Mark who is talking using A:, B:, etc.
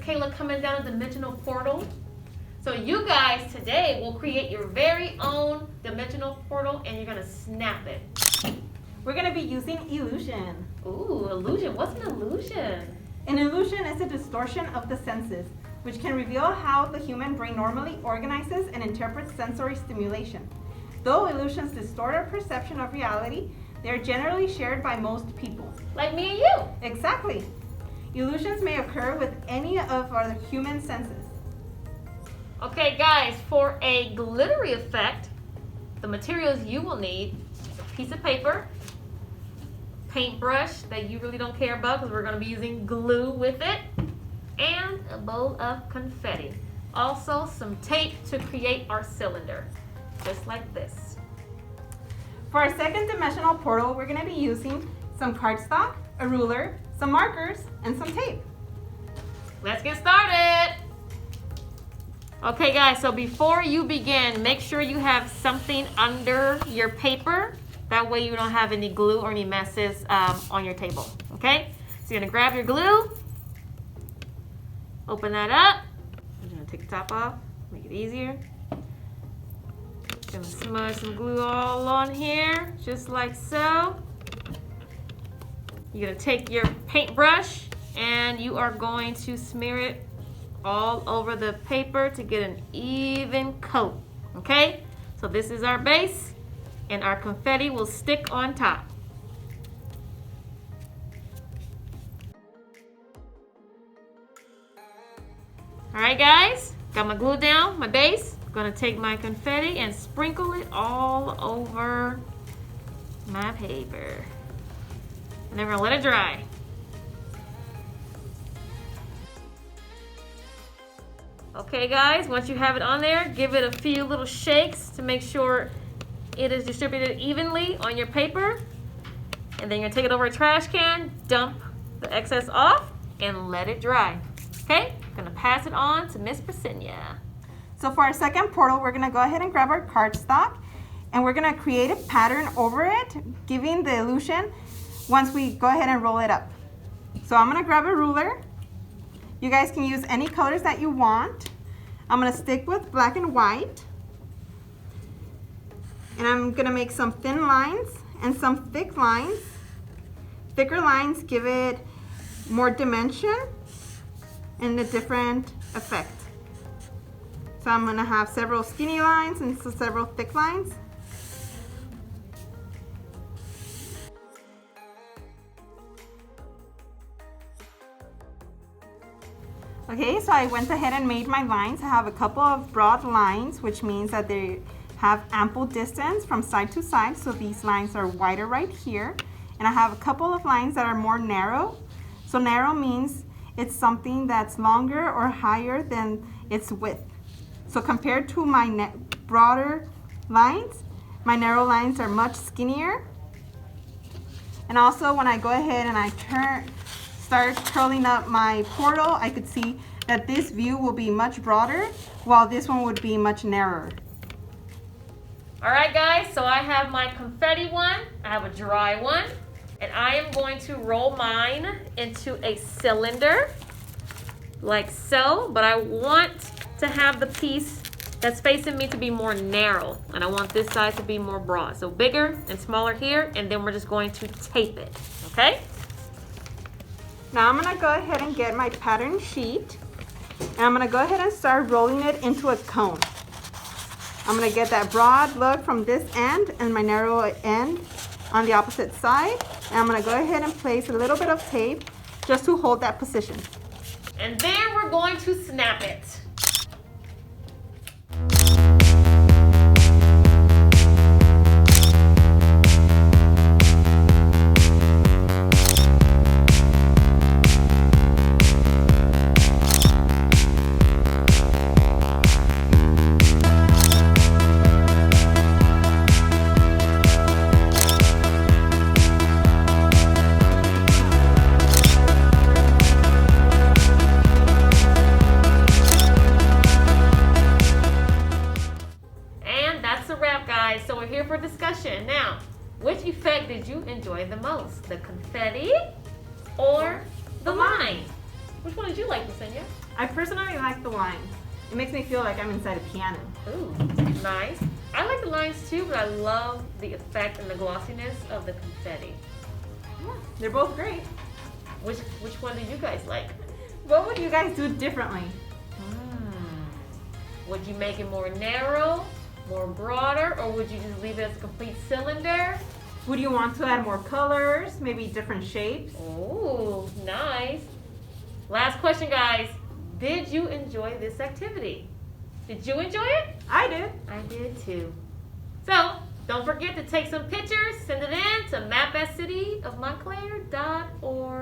A: Kayla coming down a dimensional portal. So you guys today will create your very own dimensional portal and you're gonna snap it.
B: We're gonna be using illusion.
A: Ooh, illusion. What's an illusion?
B: An illusion is a distortion of the senses, which can reveal how the human brain normally organizes and interprets sensory stimulation. Though illusions distort our perception of reality, they are generally shared by most people.
A: Like me and you.
B: Exactly. Illusions may occur with any of our human senses.
A: Okay guys, for a glittery effect, the materials you will need: a piece of paper, paintbrush that you really don't care about because we're going to be using glue with it, and a bowl of confetti. Also some tape to create our cylinder, just like this.
B: For our second dimensional portal, we're going to be using some cardstock, a ruler, some markers, and some tape.
A: Let's get started. Okay guys, so before you begin, make sure you have something under your paper. That way you don't have any glue or any messes on your table, okay? So you're gonna grab your glue, open that up. I'm gonna take the top off, make it easier. Gonna smudge some glue all on here, just like so. You're gonna take your paintbrush and you are going to smear it all over the paper to get an even coat, okay? So this is our base and our confetti will stick on top. All right guys, got my glue down, my base. I'm gonna take my confetti and sprinkle it all over my paper. And then we're gonna let it dry. Okay guys, once you have it on there, give it a few little shakes to make sure it is distributed evenly on your paper. And then you're gonna take it over a trash can, dump the excess off, and let it dry. Okay, I'm gonna pass it on to Miss Priscilla.
B: So for our second portal, we're gonna go ahead and grab our cardstock and we're gonna create a pattern over it, giving the illusion once we go ahead and roll it up. So I'm gonna grab a ruler. You guys can use any colors that you want. I'm gonna stick with black and white. And I'm gonna make some thin lines and some thick lines. Thicker lines give it more dimension and a different effect. So I'm gonna have several skinny lines and several thick lines. Okay, so I went ahead and made my lines. I have a couple of broad lines, which means that they have ample distance from side to side. So these lines are wider right here. And I have a couple of lines that are more narrow. So narrow means it's something that's longer or higher than its width. So compared to my broader lines, my narrow lines are much skinnier. And also when I go ahead and I start curling up my portal, I could see that this view will be much broader while this one would be much narrower.
A: All right guys, so I have my confetti one, I have a dry one, and I am going to roll mine into a cylinder like so, but I want to have the piece that's facing me to be more narrow, and I want this side to be more broad. So bigger and smaller here, and then we're just going to tape it, okay?
B: Now I'm gonna go ahead and get my pattern sheet, and I'm gonna go ahead and start rolling it into a cone. I'm gonna get that broad look from this end and my narrow end on the opposite side. And I'm gonna go ahead and place a little bit of tape just to hold that position.
A: And then we're going to snap it. So we're here for discussion. Now, which effect did you enjoy the most? The confetti or the line? Which one did you like, Lasenia?
B: I personally like the lines. It makes me feel like I'm inside a piano.
A: Ooh, nice. I like the lines too, but I love the effect and the glossiness of the confetti.
B: Yeah, they're both great.
A: Which one do you guys like?
B: What would you guys do differently?
A: Would you make it more narrow, more broader, or would you just leave it as a complete cylinder?
B: Would you want to add more colors, maybe different shapes?
A: Oh, nice. Last question, guys. Did you enjoy this activity? Did you enjoy it?
B: I did.
A: I did too. So, don't forget to take some pictures, send it in to map@cityofmontclair.org.